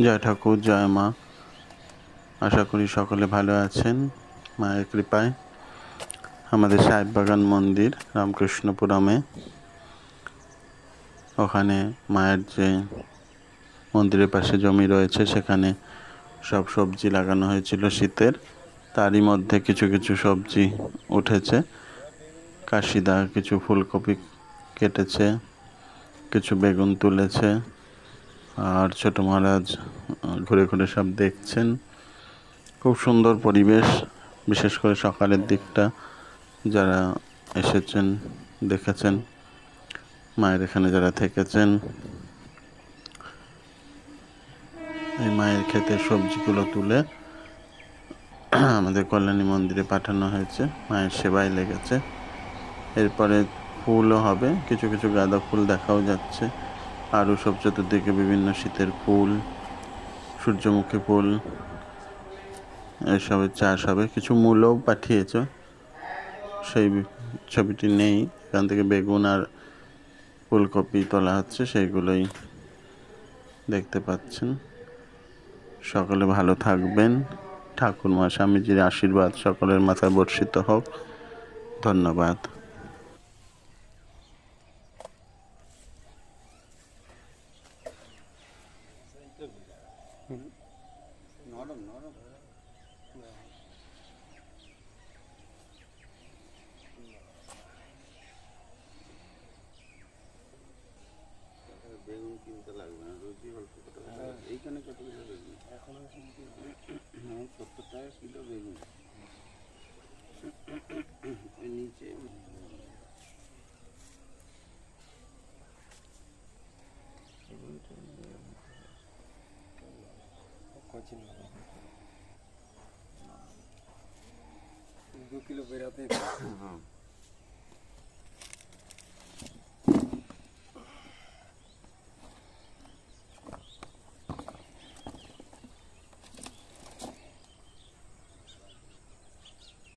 জয় ঠাকুর, জয় মা। আশা করি সকলে ভালো আছেন মায়ের কৃপায়। আমাদের সাহেববাগান মন্দির রামকৃষ্ণপুরমে, ওখানে মায়ের যে মন্দিরের পাশে জমি রয়েছে সেখানে সব সবজি লাগানো হয়েছিল শীতের। তারই মধ্যে কিছু কিছু সবজি উঠেছে। কাশিদা কিছু ফুলকপি কেটেছে, কিছু বেগুন তুলেছে, আর ছোট মহারাজ ঘুরে ঘুরে সব দেখছেন। খুব সুন্দর পরিবেশ, বিশেষ করে সকালের দিকটা। যারা এসেছেন, দেখেছেন, মায়ের এখানে যারা থেকেছেন, এই মায়ের ক্ষেতের সবজিগুলো তুলে আমাদের কল্যাণী মন্দিরে পাঠানো হয়েছে, মায়ের সেবায় লেগেছে। এরপরে ফুলও হবে, কিছু কিছু গাঁদা ফুল দেখাও যাচ্ছে, আরও সব চতুর্দিকে বিভিন্ন শীতের ফুল, সূর্যমুখী ফুল, এসবের চাষ হবে। কিছু মূলও পাঠিয়েছে, সেই ছবিটি নেই। এখান থেকে বেগুন আর ফুলকপি তোলা হচ্ছে, সেইগুলোই দেখতে পাচ্ছেন। সকলে ভালো থাকবেন। ঠাকুরমা স্বামীজির আশীর্বাদ সকলের মাথায় বর্ষিত হোক। ধন্যবাদ। নরম নরম বেগুন কিনতে লাগবে না, রোজই অল্প কত এইখানে কতগুলো বেগুন এখন 70 টাকা কিলো বেগুন নিচে। दो किलो बेराते